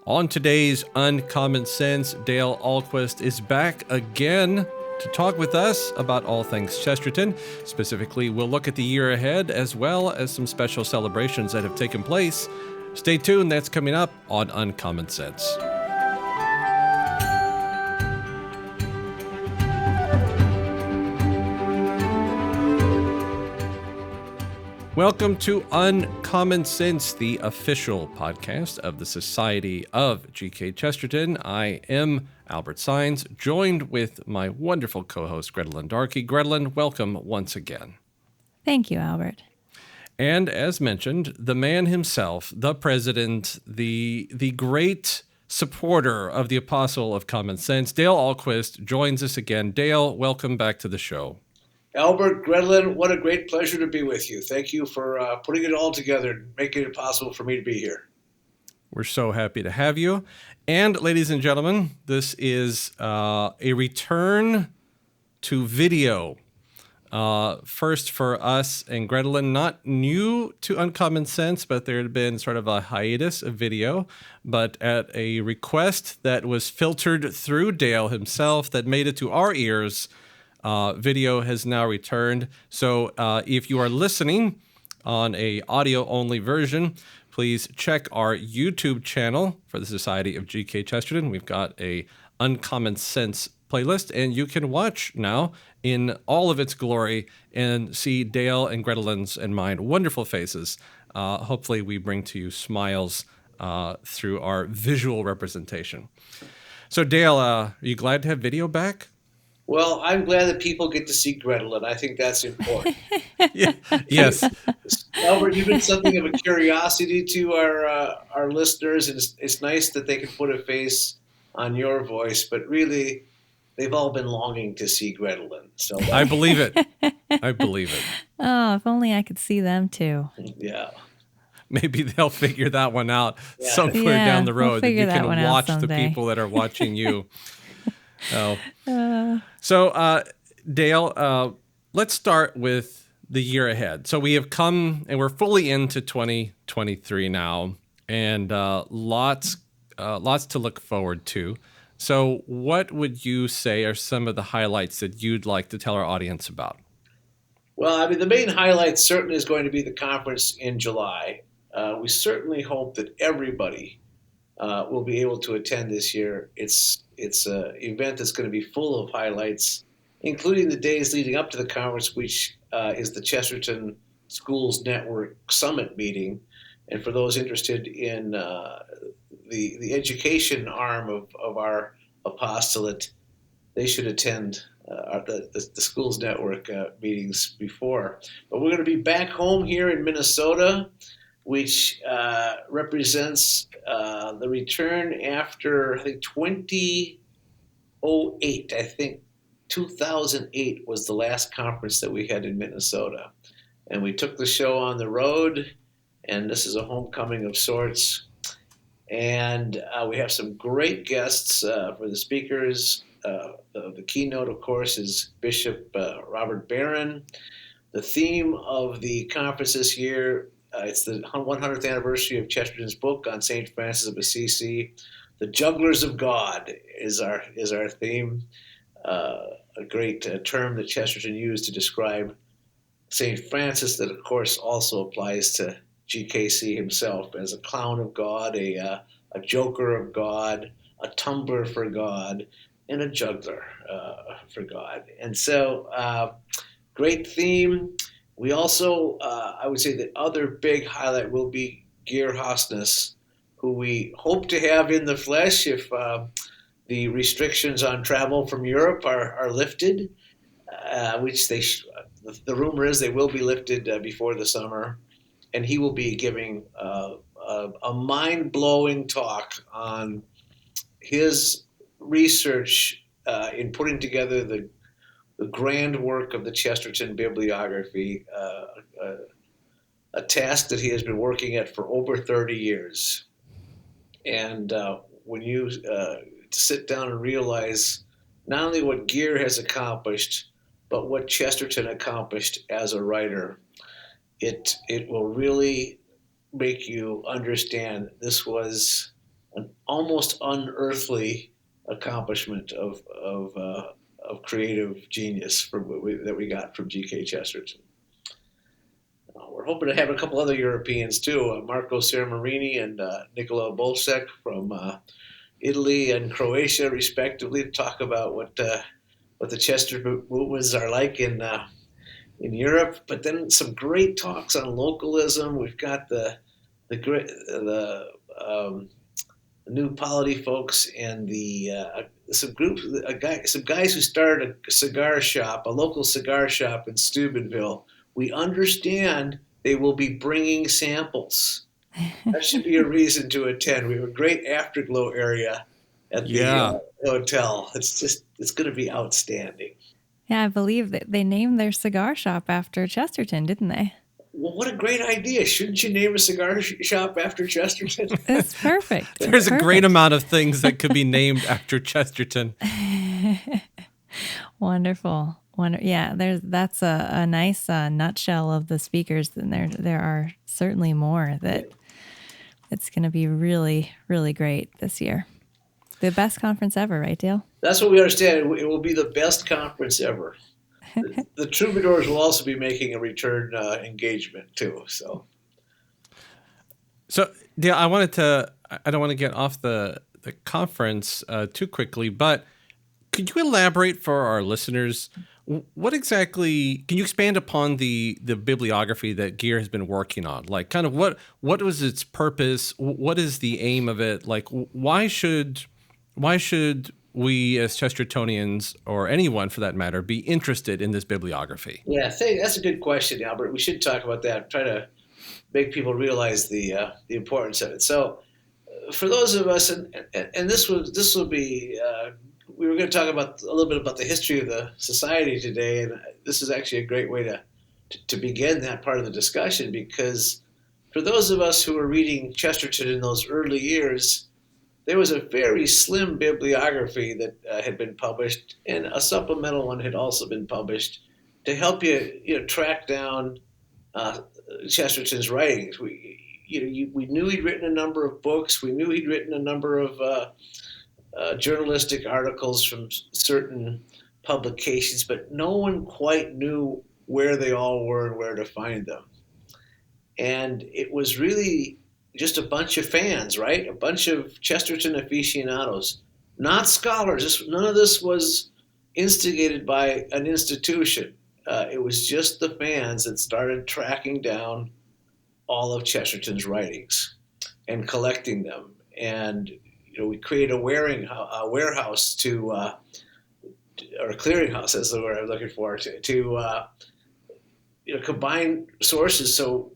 On today's Uncommon Sense, Dale Ahlquist is back again to talk with us about all things Chesterton. Specifically, we'll look at the year ahead as well as some special celebrations that have taken place. Stay tuned, that's coming up on Uncommon Sense. Welcome to Uncommon Sense, the official podcast of the Society of G.K. Chesterton. I am Albert Sines, joined with my wonderful co-host, Grettely and Albert. Grettely, welcome once again. Thank you, Albert. And as mentioned, the man himself, the president, the great supporter of the apostle of common sense, Dale Ahlquist, joins us again. Dale, welcome back to the show. Albert, Grettely, what a great pleasure to be with you. Thank you for putting it all together and making it possible for me to be here. We're so happy to have you. And ladies and gentlemen, this is a return to video. First for us and Grettely, not new to Uncommon Sense, but there had been sort of a hiatus of video, but at a request that was filtered through Dale himself that made it to our ears, video has now returned. So if you are listening on a audio-only version, please check our YouTube channel for the Society of G.K. Chesterton. We've got a Uncommon Sense playlist, and you can watch now in all of its glory and see Dale and Grettely's and mine wonderful faces. Hopefully we bring to you smiles through our visual representation. So Dale, are you glad to have video back? Well, I'm glad that people get to see Grettely, and I think that's important. Yeah. Yes. Albert, you've been something of a curiosity to our listeners, and it's nice that they can put a face on your voice, but really, they've all been longing to see Grettely. So I believe it. I believe it. Oh, if only I could see them too. Yeah. Maybe they'll figure that one out somewhere down the road. We'll that you that can watch the people that are watching you. So, Dale, let's start with the year ahead. So we have come and we're fully into 2023 now, and lots to look forward to. So what would you say are some of the highlights that you'd like to tell our audience about? Well, I mean, the main highlight certainly is going to be the conference in July. We certainly hope that everybody will be able to attend this year. It's an event that's going to be full of highlights, including the days leading up to the conference, which is the Chesterton Schools Network Summit meeting. And for those interested in the education arm of our apostolate, they should attend the Schools Network meetings before. But we're going to be back home here in Minnesota, which represents the return after, I think, 2008. I think 2008 was the last conference that we had in Minnesota. And we took the show on the road, and this is a homecoming of sorts. And we have some great guests for the speakers. The keynote, of course, is Bishop Robert Barron. The theme of the conference this year, it's the 100th anniversary of Chesterton's book on St. Francis of Assisi. The Jugglers of God is our theme, a great term that Chesterton used to describe St. Francis that, of course, also applies to GKC himself as a clown of God, a joker of God, a tumbler for God, and a juggler for God. And so, great theme. We also, I would say the other big highlight will be Geir Hosnes, who we hope to have in the flesh if the restrictions on travel from Europe are lifted, which the rumor is they will be lifted before the summer. And he will be giving a mind-blowing talk on his research in putting together the grand work of the Chesterton bibliography, a task that he has been working at for over 30 years. And when you sit down and realize not only what Geir has accomplished, but what Chesterton accomplished as a writer, it will really make you understand this was an almost unearthly accomplishment of creative genius that we got from G.K. Chesterton. We're hoping to have a couple other Europeans too, Marco Sermarini and Nicola Bolsek from Italy and Croatia, respectively, to talk about what the Chesterton movements are like in Europe. But then some great talks on localism. We've got the New Polity folks and some guys who started a cigar shop, a local cigar shop in Steubenville. We understand they will be bringing samples. That should be a reason to attend. We have a great afterglow area at the hotel. It's going to be outstanding. Yeah, I believe that they named their cigar shop after Chesterton, didn't they? Well, what a great idea. Shouldn't you name a cigar shop after Chesterton? It's perfect. There's a great amount of things that could be named after Chesterton. Wonderful. Yeah, that's a nice nutshell of the speakers, and there are certainly more that it's going to be really, really great this year. The best conference ever, right, Dale? That's what we understand. It will be the best conference ever. The Troubadours will also be making a return engagement too. So, Dale, I don't want to get off the conference too quickly, but could you elaborate for our listeners? What exactly, can you expand upon the bibliography that Gear has been working on? Like, kind of what was its purpose? What is the aim of it? Like, why should we as Chestertonians, or anyone for that matter, be interested in this bibliography? Yeah, that's a good question, Albert. We should talk about that. Try to make people realize the importance of it. So, for those of us, and this will be. We were going to talk about a little bit about the history of the society today, and this is actually a great way to begin that part of the discussion, because for those of us who were reading Chesterton in those early years, there was a very slim bibliography that had been published, and a supplemental one had also been published to help you track down Chesterton's writings. We knew he'd written a number of books. We knew he'd written a number of journalistic articles from certain publications, but no one quite knew where they all were and where to find them. And it was really just a bunch of fans, right? A bunch of Chesterton aficionados, not scholars. None of this was instigated by an institution. It was just the fans that started tracking down all of Chesterton's writings and collecting them. And we created a warehouse or a clearinghouse, that's the word I'm looking for, to combine sources so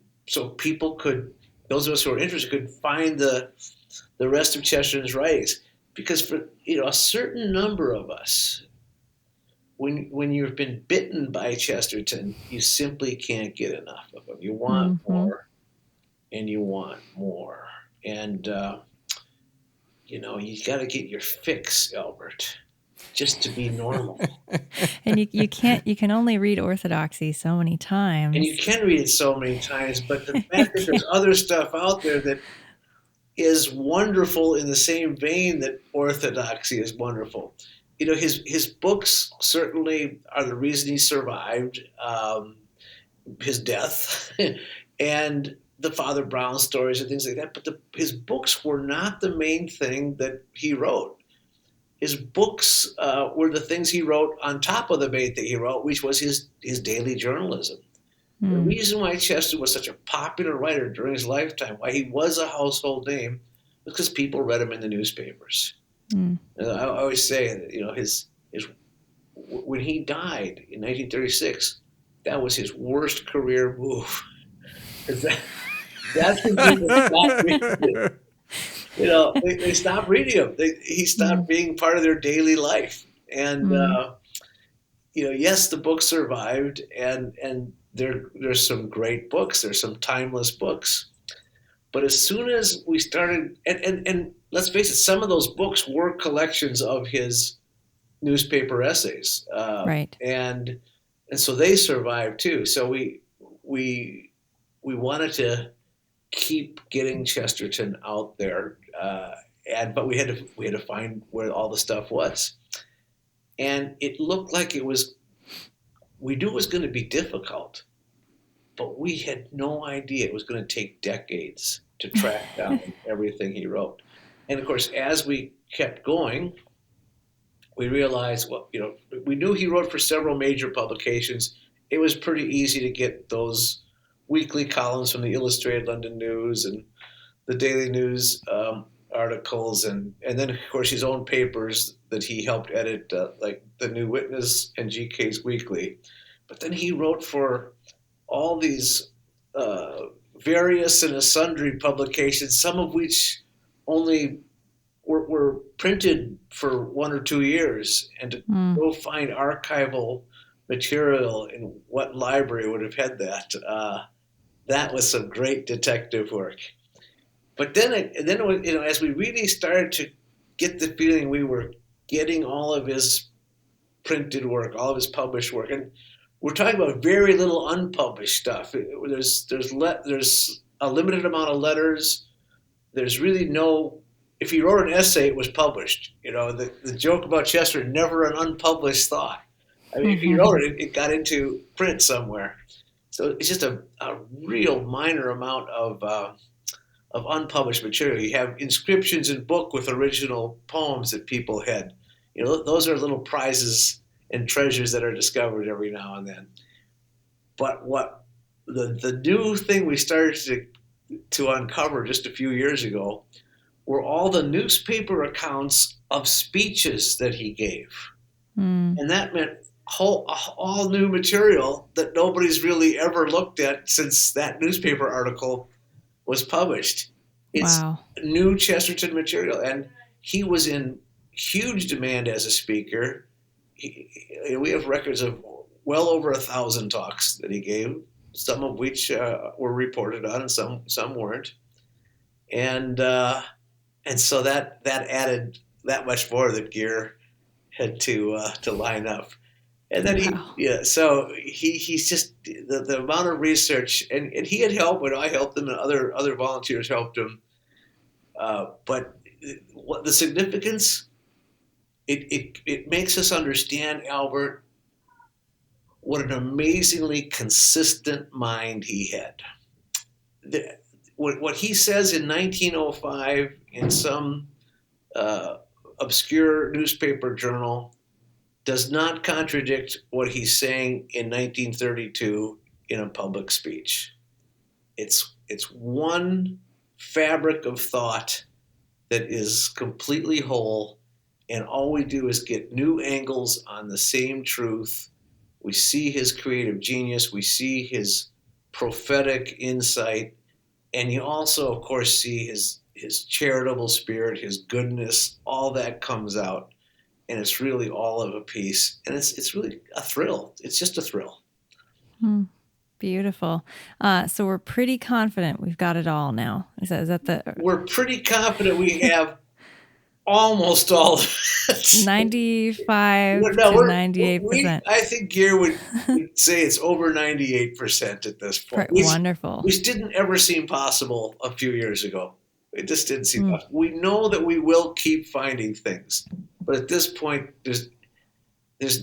people could, those of us who are interested, could find the rest of Chesterton's writings. Because for a certain number of us, when you've been bitten by Chesterton, you simply can't get enough of him. You want more, and you want more, and you got to get your fix, Albert, just to be normal. And you can only read orthodoxy so many times. And you can read it so many times, but the fact that there's other stuff out there that is wonderful in the same vein that orthodoxy is wonderful. His books certainly are the reason he survived his death and the Father Brown stories and things like that. But his books were not the main thing that he wrote. His books were the things he wrote on top of the main thing he wrote, which was his daily journalism. The reason why Chesterton was such a popular writer during his lifetime, why he was a household name, was because people read him in the newspapers. And I always say that when he died in 1936, that was his worst career move. That's when people stopped reading him. They stopped reading him. He stopped being part of their daily life. And yes, the book survived, and there's some great books. There's some timeless books. But as soon as we started, and let's face it, some of those books were collections of his newspaper essays, right? And so they survived too. So we wanted to keep getting Chesterton out there, but we had to find where all the stuff was, and it looked like we knew it was going to be difficult, but we had no idea it was going to take decades to track down everything he wrote. And of course, as we kept going, we realized, well, we knew he wrote for several major publications. It was pretty easy to get those weekly columns from the Illustrated London News and the Daily News articles, and then, of course, his own papers that he helped edit, like the New Witness and GK's Weekly. But then he wrote for all these various and sundry publications, some of which only were printed for 1 or 2 years, and to go find archival material in what library would have had that. That was some great detective work. But then as we really started to get the feeling we were getting all of his printed work, all of his published work, and we're talking about very little unpublished stuff. There's a limited amount of letters. There's really no. If he wrote an essay, it was published. The joke about Chesterton, never an unpublished thought. I mean, if he wrote it, it got into print somewhere. So it's just a real minor amount of unpublished material. You have inscriptions in book with original poems that people had. Those are little prizes and treasures that are discovered every now and then. But what the new thing we started to uncover just a few years ago were all the newspaper accounts of speeches that he gave. And that meant all new material that nobody's really ever looked at since that newspaper article was published. It's new Chesterton material, and he was in huge demand as a speaker. We have records of well over 1,000 talks that he gave, some of which were reported on, and some weren't. And so that added that much more that Gear had to line up. And then he's just the amount of research, and he had help when I helped him, and other volunteers helped him. But what the significance, it makes us understand, Albert, what an amazingly consistent mind he had. What he says in 1905 in some obscure newspaper journal does not contradict what he's saying in 1932 in a public speech. It's one fabric of thought that is completely whole, and all we do is get new angles on the same truth. We see his creative genius, we see his prophetic insight, and you also, of course, see his charitable spirit, his goodness. All that comes out, and it's really all of a piece, and it's really a thrill. It's just a thrill. Beautiful. So we're pretty confident we've got it all now. Is that We're pretty confident we have almost all of it. 95 to 98%. I think Gear would say it's over 98% at this point. Wonderful. Which didn't ever seem possible a few years ago. It just didn't seem possible. We know that we will keep finding things, but at this point, there's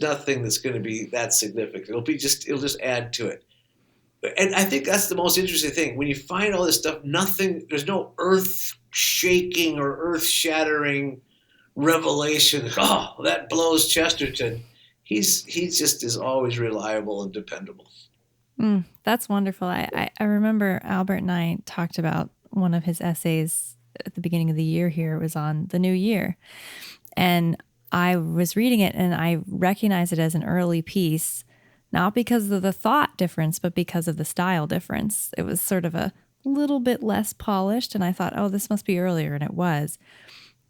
nothing that's going to be that significant. It'll just add to it. And I think that's the most interesting thing. When you find all this stuff, there's no earth-shaking or earth-shattering revelation. Oh, that blows Chesterton. He just is always reliable and dependable. That's wonderful. I remember Albert and I talked about one of his essays at the beginning of the year here. It was on the new year. And I was reading it, and I recognized it as an early piece, not because of the thought difference, but because of the style difference. It was sort of a little bit less polished, and I thought, oh, this must be earlier, and it was.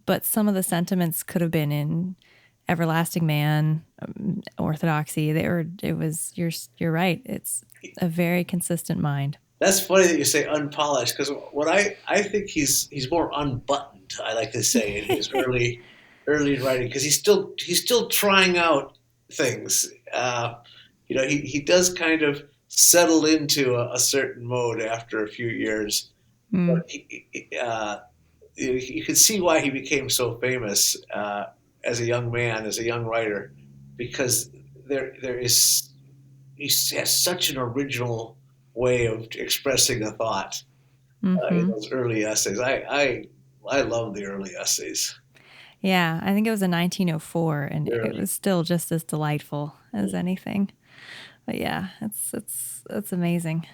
But some of the sentiments could have been in Everlasting Man, Orthodoxy. You're right. It's a very consistent mind. That's funny that you say unpolished, because what I think he's more unbuttoned, I like to say, in his early writing, because he's still trying out things. He does kind of settle into a certain mode after a few years. But you can see why he became so famous as a young man, as a young writer, because there is he has such an original way of expressing a thought in those early essays. I love the early essays. Yeah, I think it was a 1904, and Really? it was still just as delightful as anything. But yeah, it's amazing.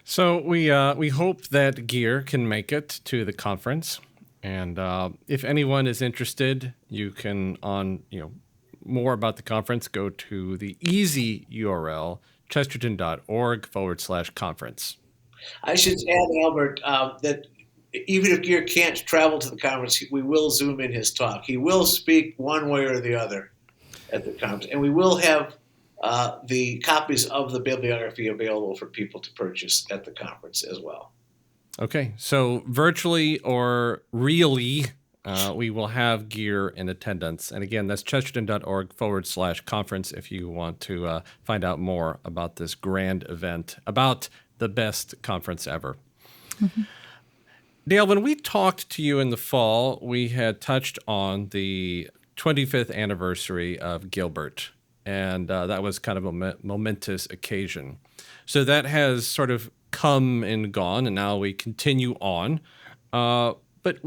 So we hope that Gear can make it to the conference, and if anyone is interested, you can more about the conference, go to the easy URL chesterton.org/conference. I should add, Albert, that even if Gear can't travel to the conference, we will Zoom in his talk. He will speak one way or the other at the conference, and we will have the copies of the bibliography available for people to purchase at the conference as well. Okay, so virtually or really, we will have Gear in attendance. And again, that's chesterton.org/conference if you want to find out more about this grand event, about the best conference ever. Mm-hmm. Dale, when we talked to you in the fall, we had touched on the 25th anniversary of Gilbert, and that was kind of a momentous occasion. So that has sort of come and gone, and now we continue on. But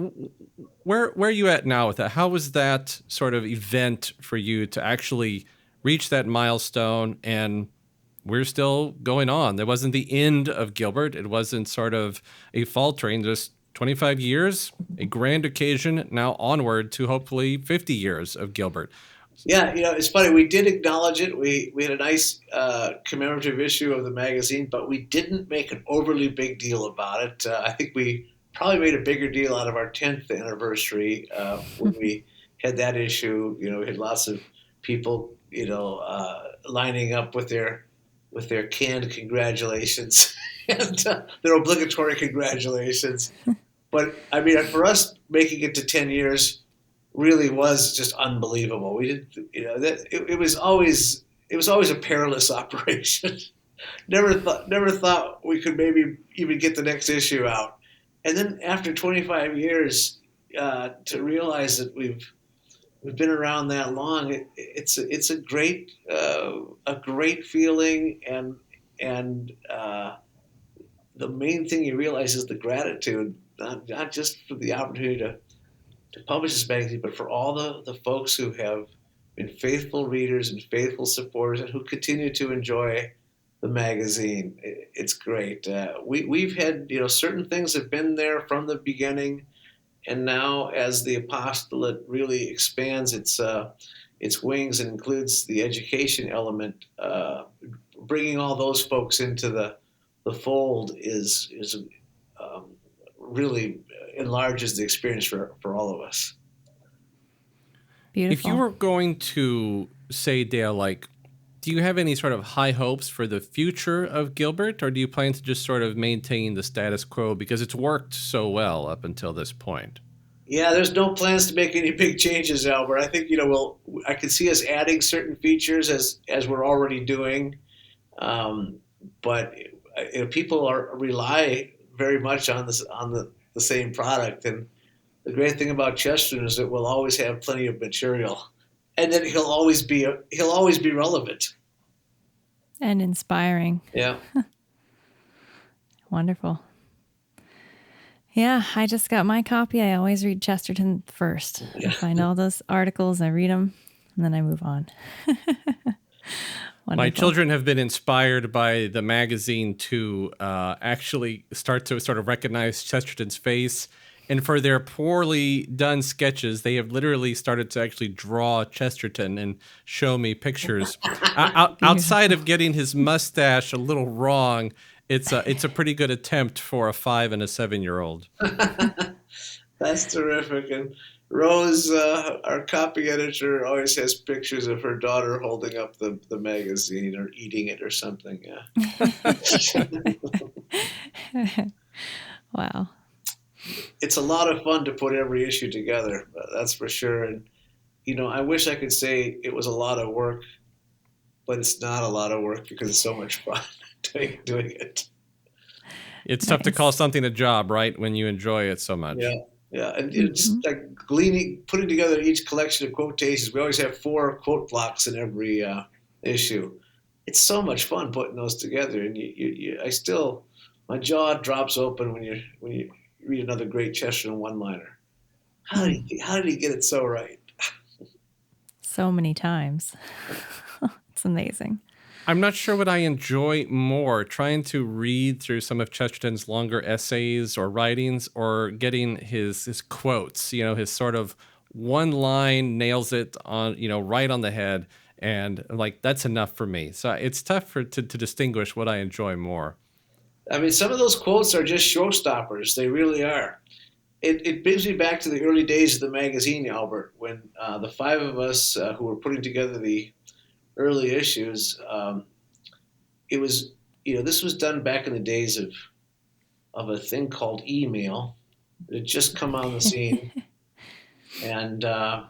where are you at now with that? How was that sort of event for you to actually reach that milestone? And we're still going on. There wasn't the end of Gilbert. It wasn't sort of a faltering. Just 25 years, a grand occasion, now onward to hopefully 50 years of Gilbert. Yeah, it's funny. We did acknowledge it. We had a nice commemorative issue of the magazine, but we didn't make an overly big deal about it. I think we probably made a bigger deal out of our 10th anniversary when we had that issue. We had lots of people, lining up with their canned congratulations and their obligatory congratulations. But I mean, for us, making it to 10 years really was just unbelievable. We did, it was always a perilous operation. Never thought we could maybe even get the next issue out. And then after 25 years, to realize that we've been around that long, it's a great feeling, and the main thing you realize is the gratitude, not just for the opportunity to publish this magazine, but for all the folks who have been faithful readers and faithful supporters and who continue to enjoy the magazine. It's great. We've had, certain things have been there from the beginning, and now as the apostolate really expands its wings and includes the education element, bringing all those folks into the fold is really enlarges the experience for all of us. Beautiful. If you were going to say, Dale, do you have any sort of high hopes for the future of Gilbert, or do you plan to just sort of maintain the status quo because it's worked so well up until this point? Yeah, there's no plans to make any big changes, Albert. I think I can see us adding certain features as we're already doing, but people rely very much on the same product. And the great thing about Chesterton is that we'll always have plenty of material, and then he'll always be relevant and inspiring. Yeah. Wonderful. Yeah, I just got my copy. I always read Chesterton first. Yeah. I find all those articles, I read them, and then I move on. My children have been inspired by the magazine to actually start to sort of recognize Chesterton's face. And for their poorly done sketches, they have literally started to actually draw Chesterton and show me pictures. Outside of getting his mustache a little wrong, it's a pretty good attempt for a 5 and a 7-year-old. That's terrific. And Rose, our copy editor, always has pictures of her daughter holding up the magazine or eating it or something. Yeah. Wow. It's a lot of fun to put every issue together, that's for sure. And, I wish I could say it was a lot of work, but it's not a lot of work because it's so much fun doing it. It's tough to call something a job, right, when you enjoy it so much. Yeah, yeah, and just like putting together each collection of quotations. We always have 4 quote blocks in every issue. It's so much fun putting those together, and my jaw drops open when you read another great Chesterton one-liner. How did he get it so right? So many times. It's amazing. I'm not sure what I enjoy more, trying to read through some of Chesterton's longer essays or writings, or getting his quotes, his sort of one line nails it on, right on the head. And like, that's enough for me. So it's tough to distinguish what I enjoy more. I mean, some of those quotes are just showstoppers. They really are. It brings me back to the early days of the magazine, Albert, when the 5 of us who were putting together the early issues, it was, this was done back in the days of a thing called email. It had just come on the scene, and it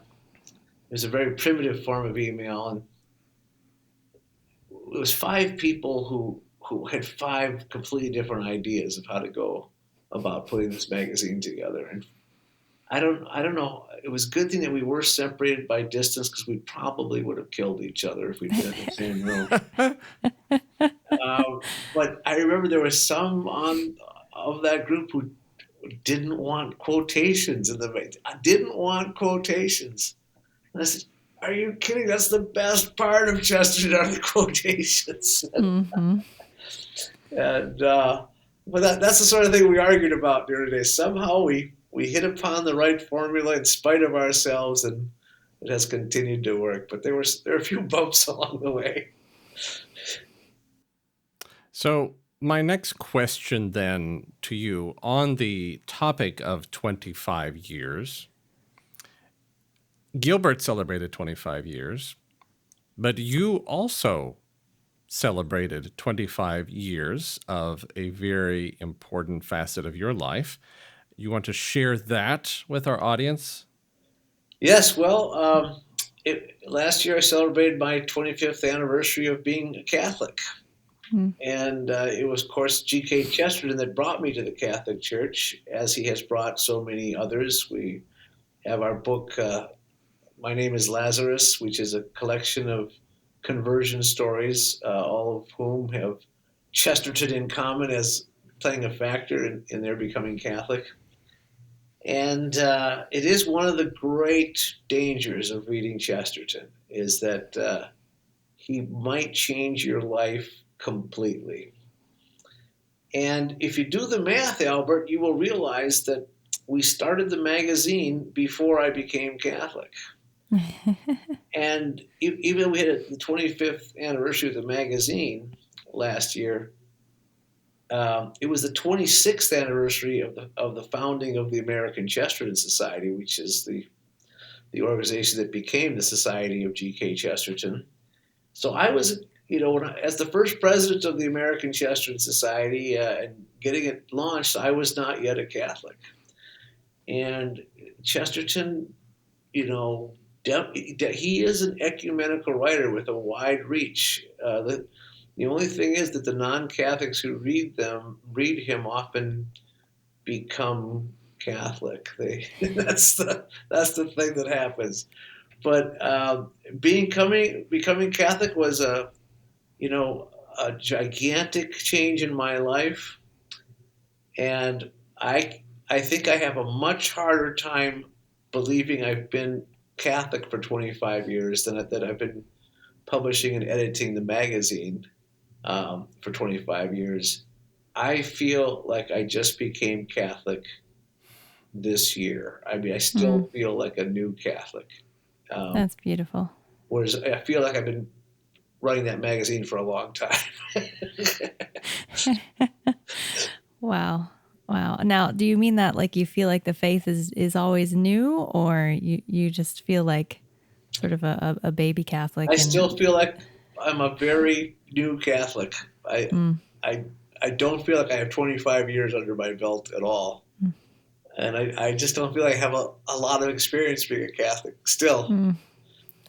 was a very primitive form of email, and it was 5 people who had 5 completely different ideas of how to go about putting this magazine together. And I don't know. It was a good thing that we were separated by distance, because we probably would have killed each other if we'd been in the same room. But I remember there was some of that group who didn't want quotations in the magazine. I didn't want quotations. And I said, "Are you kidding? That's the best part of Chesterton, are the quotations." Mm-hmm. And but that's the sort of thing we argued about the other day. Somehow we hit upon the right formula in spite of ourselves, and it has continued to work. But there are a few bumps along the way. So my next question then to you, on the topic of 25 years, Gilbert celebrated 25 years, but you also celebrated 25 years of a very important facet of your life. You want to share that with our audience? Yes, well, last year I celebrated my 25th anniversary of being a Catholic. And it was, of course, G.K. Chesterton that brought me to the Catholic Church, as he has brought so many others. We have our book, My Name is Lazarus, which is a collection of conversion stories, all of whom have Chesterton in common as playing a factor in their becoming Catholic. And it is one of the great dangers of reading Chesterton, is that he might change your life completely. And if you do the math, Albert, you will realize that we started the magazine before I became Catholic. And even though we had the 25th anniversary of the magazine last year, it was the 26th anniversary of the founding of the American Chesterton Society, which is the organization that became the Society of G.K. Chesterton. So I was, as the first president of the American Chesterton Society and getting it launched, I was not yet a Catholic. And Chesterton, he is an ecumenical writer with a wide reach. The only thing is that the non-Catholics who read him often become Catholic. That's the thing that happens. But becoming Catholic was a gigantic change in my life, and I think I have a much harder time believing I've been Catholic for 25 years than that I've been publishing and editing the magazine for 25 years. I feel like I just became Catholic this year. I mean, I still feel like a new Catholic. That's beautiful. Whereas I feel like I've been running that magazine for a long time. Wow. Now, do you mean that like you feel like the faith is always new, or you just feel like sort of a baby Catholic? I still feel like I'm a very new Catholic. I don't feel like I have 25 years under my belt at all. And I just don't feel like I have a lot of experience being a Catholic still.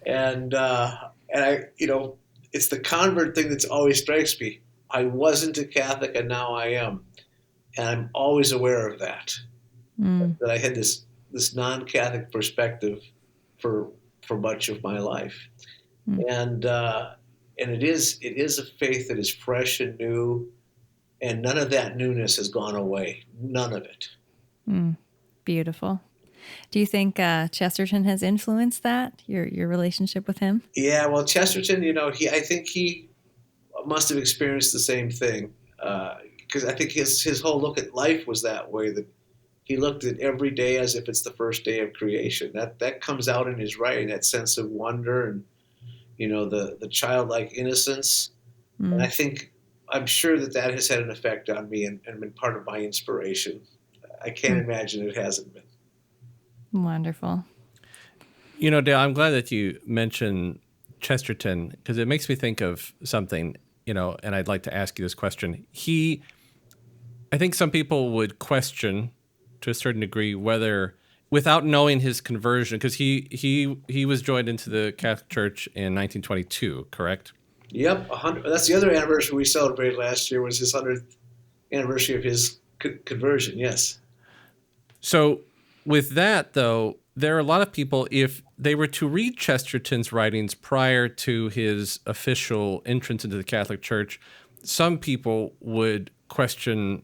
And I, it's the convert thing that's always strikes me. I wasn't a Catholic and now I am. And I'm always aware of that, Mm. that I had this non-Catholic perspective for much of my life. Mm. And it is a faith that is fresh and new, and none of that newness has gone away. None of it. Mm. Beautiful. Do you think Chesterton has influenced that, your relationship with him? Yeah, well, Chesterton, I think he must have experienced the same thing, because I think his whole look at life was that way. That he looked at every day as if it's the first day of creation. That comes out in his writing. That sense of wonder and the childlike innocence. And Mm. I'm sure that has had an effect on me and been part of my inspiration. I can't Mm. imagine it hasn't been. Wonderful. Dale, I'm glad that you mentioned Chesterton because it makes me think of something, and I'd like to ask you this question. I think some people would question to a certain degree whether, without knowing his conversion, because he was joined into the Catholic Church in 1922, correct? Yep, 100. That's the other anniversary we celebrated last year was his 100th anniversary of his conversion. Yes. So with that, though, there are a lot of people, if they were to read Chesterton's writings prior to his official entrance into the Catholic Church, some people would question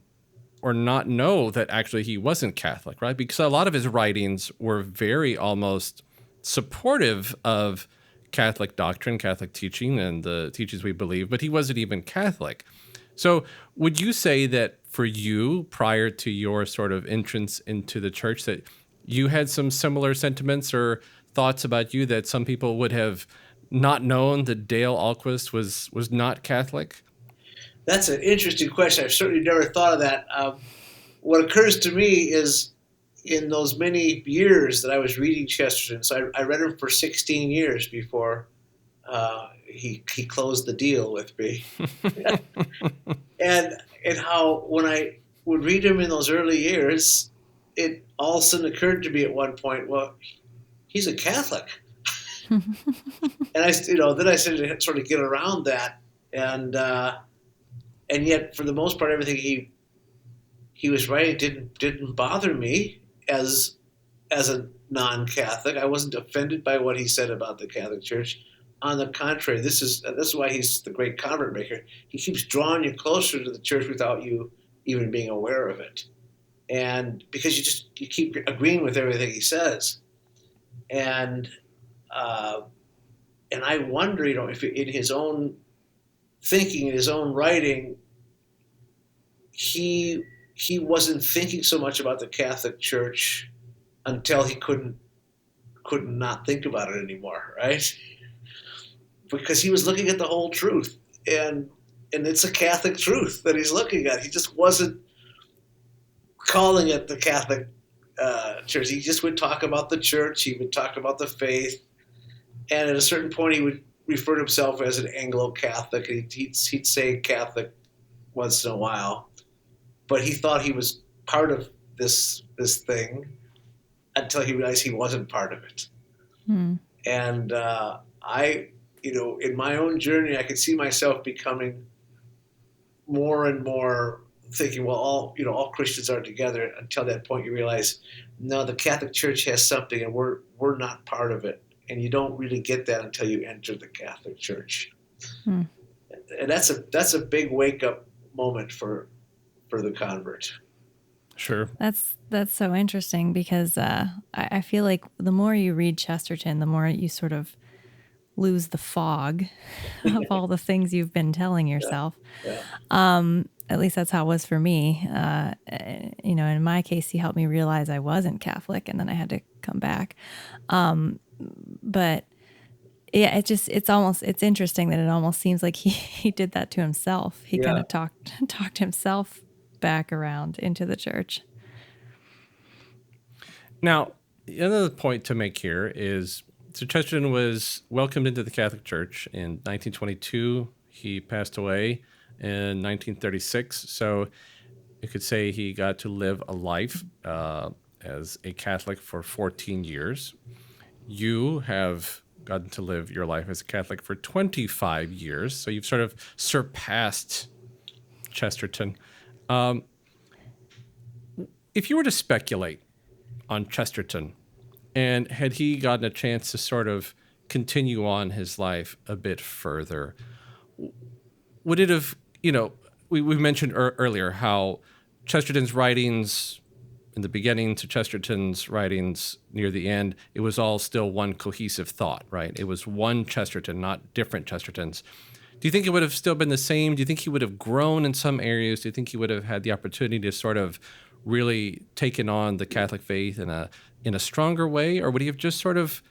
or not know that actually he wasn't Catholic, right? Because a lot of his writings were very almost supportive of Catholic doctrine, Catholic teaching, and the teachings we believe, but he wasn't even Catholic. So would you say that for you, prior to your sort of entrance into the church, that you had some similar sentiments or thoughts about you that some people would have not known that Dale Ahlquist was not Catholic? That's an interesting question. I've certainly never thought of that. What occurs to me is in those many years that I was reading Chesterton, so I read him for 16 years before he closed the deal with me. and how when I would read him in those early years, it all of a sudden occurred to me at one point, well, he's a Catholic. And then I started to sort of get around that, and yet for the most part, everything he was writing didn't bother me as a non-Catholic. I wasn't offended by what he said about the Catholic Church. On the contrary, this is why he's the great convert maker. He keeps drawing you closer to the church without you even being aware of it, and because you keep agreeing with everything he says, and and I wonder, if in his own thinking, in his own writing, he wasn't thinking so much about the Catholic Church until he couldn't not think about it anymore, right? Because he was looking at the whole truth, and it's a Catholic truth that he's looking at. He just wasn't calling it the Catholic Church. He just would talk about the church. He would talk about the faith, and at a certain point, he would refer to himself as an Anglo-Catholic. He'd say Catholic once in a while, but he thought he was part of this thing until he realized he wasn't part of it. Hmm. And in my own journey, I could see myself becoming more and more thinking, well, all Christians are together. Until that point, you realize, no, the Catholic Church has something, and we're not part of it. And you don't really get that until you enter the Catholic Church. Hmm. And that's a big wake up moment for the convert. Sure. That's so interesting because I feel like the more you read Chesterton, the more you sort of lose the fog of all the things you've been telling yourself. Yeah. At least that's how it was for me. In my case, he helped me realize I wasn't Catholic, and then I had to come back. But yeah, it's interesting that it almost seems like he did that to himself. He kind of talked himself back around into the church. Now, another point to make here is, so Chesterton was welcomed into the Catholic Church in 1922. He passed away in 1936. So you could say he got to live a life as a Catholic for 14 years. You have gotten to live your life as a Catholic for 25 years. So you've sort of surpassed Chesterton. if you were to speculate on Chesterton, and had he gotten a chance to sort of continue on his life a bit further, would it have, we mentioned earlier how Chesterton's writings in the beginning to Chesterton's writings near the end, it was all still one cohesive thought, right? It was one Chesterton, not different Chestertons. Do you think it would have still been the same? Do you think he would have grown in some areas? Do you think he would have had the opportunity to sort of really taken on the Catholic faith in a stronger way? Or would he have just sort of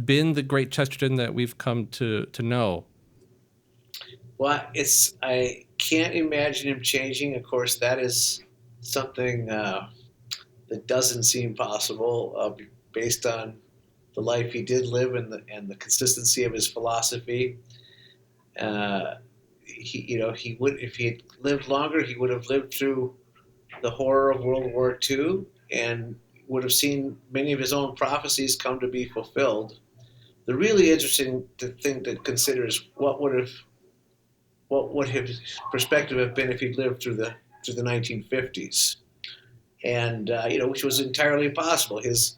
been the great Chesterton that we've come to know? Well, I can't imagine him changing. Of course, that is something that doesn't seem possible based on the life he did live and the consistency of his philosophy. He would, if he had lived longer, he would have lived through the horror of World War II and would have seen many of his own prophecies come to be fulfilled. The really interesting thing to consider is what would his perspective have been if he'd lived through the 1950s, and which was entirely possible. His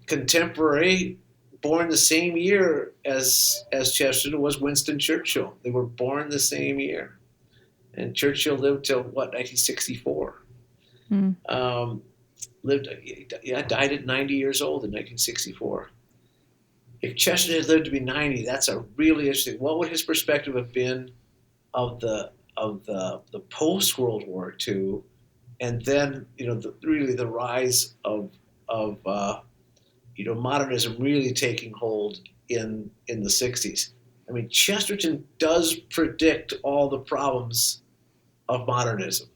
contemporary, born the same year as Chesterton, was Winston Churchill. They were born the same year, and Churchill lived till 1964. Died at 90 years old in 1964. If Chesterton had lived to be 90, that's a really interesting. What would his perspective have been of the post World War II, and then the rise of modernism really taking hold in the 60s. I mean, Chesterton does predict all the problems of modernism,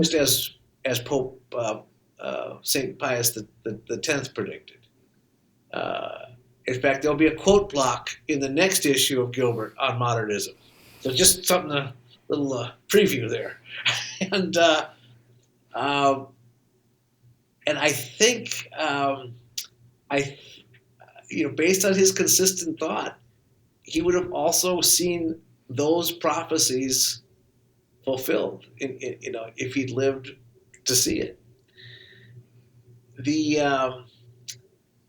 just as Pope St. Pius the Tenth predicted. In fact, there'll be a quote block in the next issue of Gilbert on modernism. So just something, a little preview there. And I think, based on his consistent thought, he would have also seen those prophecies fulfilled, if he'd lived to see it.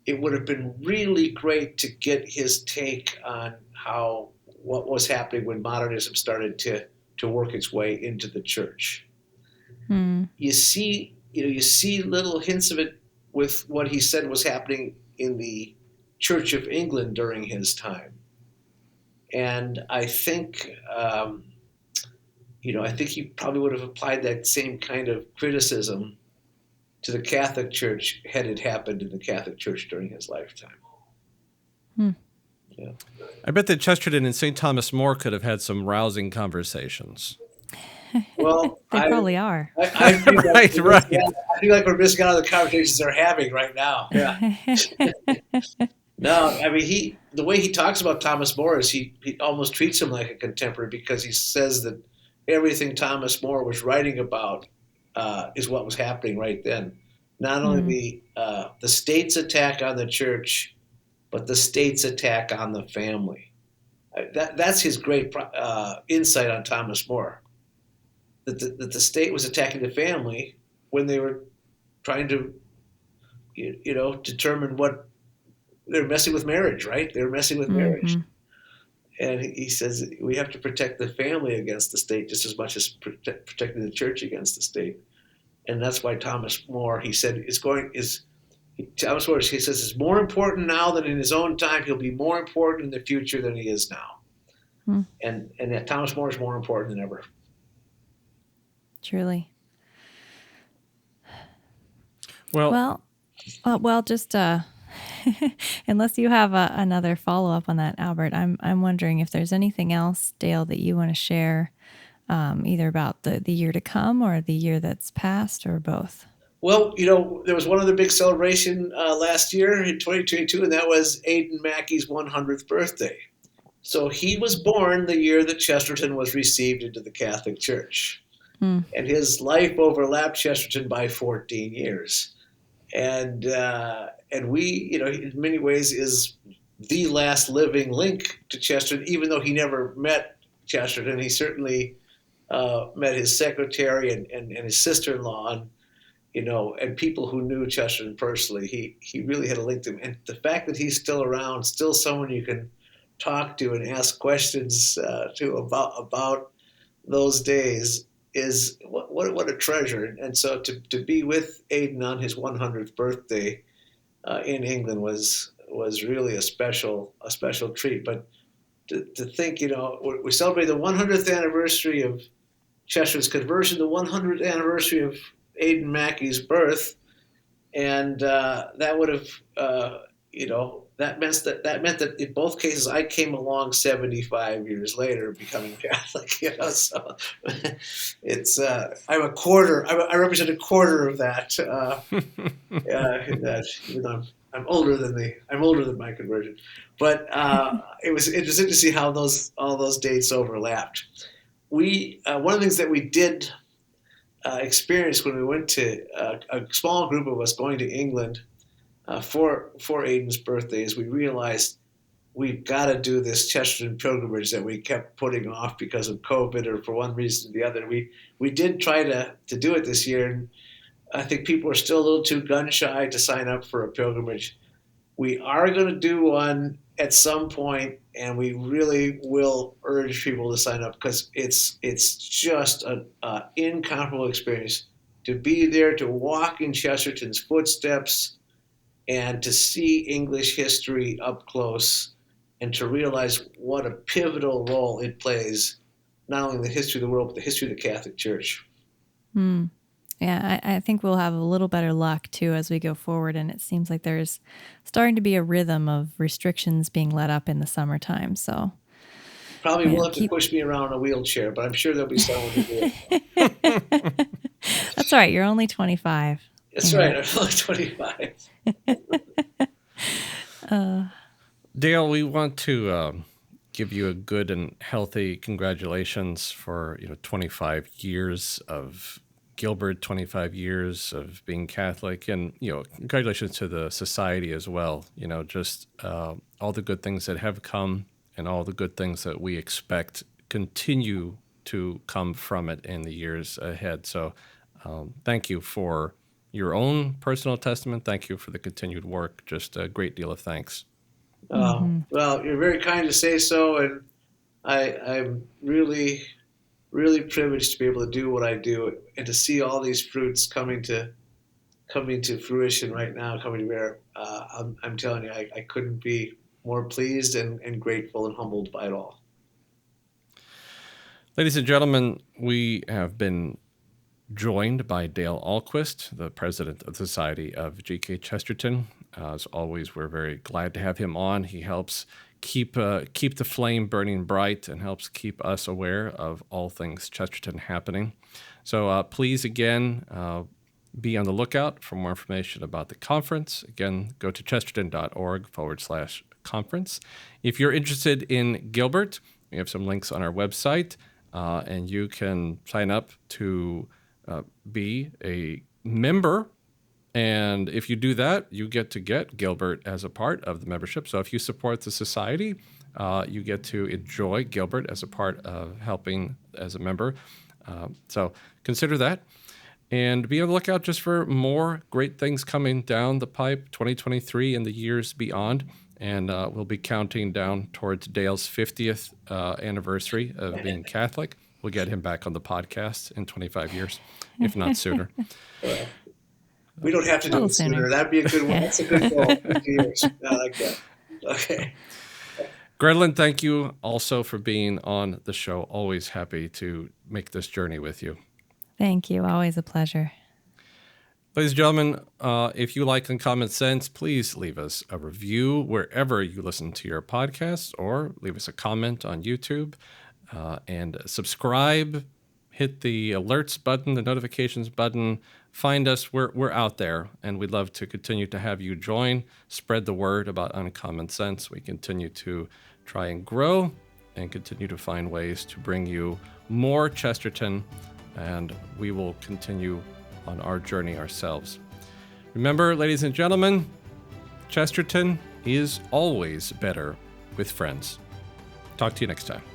It would have been really great to get his take on what was happening when modernism started to work its way into the church. You see little hints of it with what he said was happening in the Church of England during his time, and I think I think he probably would have applied that same kind of criticism to the Catholic Church had it happened in the Catholic Church during his lifetime. Yeah. I bet that Chesterton and St. Thomas More could have had some rousing conversations. Well, they probably are. I feel right. I feel like we're missing out on the conversations they're having right now. Yeah. No, I mean, the way he talks about Thomas More is he almost treats him like a contemporary, because he says that everything Thomas More was writing about is what was happening right then. Not only the state's attack on the church, but the state's attack on the family. That's his great insight on Thomas More. That the state was attacking the family when they were trying to, determine what they're messing with marriage, right? They're messing with marriage. And he says we have to protect the family against the state just as much as protecting the church against the state. And that's why Thomas More, he said, Thomas More, he says, is more important now than in his own time. He'll be more important in the future than he is now. And that Thomas More is more important than ever. Truly. Well, just unless you have another follow-up on that, Albert, I'm wondering if there's anything else, Dale, that you want to share, either about the year to come or the year that's passed, or both. Well, there was one other big celebration last year in 2022, and that was Aidan Mackey's 100th birthday. So he was born the year that Chesterton was received into the Catholic Church. And his life overlapped Chesterton by 14 years. And we, in many ways, is the last living link to Chesterton, even though he never met Chesterton. He certainly met his secretary and his sister-in-law, and people who knew Chesterton personally. He really had a link to him. And the fact that he's still around, still someone you can talk to and ask questions to about those days, is what a treasure. And so to be with Aidan on his 100th birthday in England was really a special treat. But to think, we celebrate the 100th anniversary of Chesterton's conversion, the 100th anniversary of Aidan Mackey's birth, and that would have, that meant that in both cases I came along 75 years later, becoming Catholic. So it's I'm a quarter. I represent a quarter of that. That I'm older than my conversion, but it was interesting to see how all those dates overlapped. One of the things that we did experience when we went to a small group of us going to England for Aidan's birthday is we realized we've got to do this Chesterton pilgrimage that we kept putting off because of COVID or for one reason or the other. We did try to do it this year, and I think people are still a little too gun shy to sign up for a pilgrimage. We are going to do one at some point, and we really will urge people to sign up because it's just an incomparable experience to be there, to walk in Chesterton's footsteps, and to see English history up close, and to realize what a pivotal role it plays, not only in the history of the world, but the history of the Catholic Church. Yeah, I think we'll have a little better luck, too, as we go forward. And it seems like there's starting to be a rhythm of restrictions being let up in the summertime. So probably will have to push me around in a wheelchair, but I'm sure there'll be someone to do it. That's all right. You're only 25. That's right. I'm only 25. Dale, we want to give you a good and healthy congratulations for 25 years of Gilbert, 25 years of being Catholic, and congratulations to the society as well. Just all the good things that have come and all the good things that we expect continue to come from it in the years ahead. So thank you for your own personal testament. Thank you for the continued work. Just a great deal of thanks. Well, you're very kind to say so, and I'm really privileged to be able to do what I do and to see all these fruits coming to fruition right now, coming to bear. I'm telling you, I couldn't be more pleased and grateful and humbled by it all. Ladies and gentlemen, we have been joined by Dale Ahlquist, the president of the Society of G.K. Chesterton. As always, we're very glad to have him on. He helps keep the flame burning bright and helps keep us aware of all things Chesterton happening. So please, again, be on the lookout for more information about the conference. Again, go to chesterton.org/conference. If you're interested in Gilbert, we have some links on our website, and you can sign up to be a member. And if you do that, you get Gilbert as a part of the membership. So if you support the society, you get to enjoy Gilbert as a part of helping as a member. So consider that. And be on the lookout just for more great things coming down the pipe, 2023 and the years beyond. And we'll be counting down towards Dale's 50th anniversary of being Catholic. We'll get him back on the podcast in 25 years, if not sooner. We don't have to do it sooner. That'd be a good one. That's a good goal. 50 years. I like that. Okay. Grettely, thank you also for being on the show. Always happy to make this journey with you. Thank you. Always a pleasure. Ladies and gentlemen, if you like Uncommon Sense, please leave us a review wherever you listen to your podcasts, or leave us a comment on YouTube, and subscribe. Hit the alerts button, the notifications button. Find us. We're out there, and we'd love to continue to have you join. Spread the word about Uncommon Sense. We continue to try and grow and continue to find ways to bring you more Chesterton, and we will continue on our journey ourselves. Remember, ladies and gentlemen, Chesterton is always better with friends. Talk to you next time.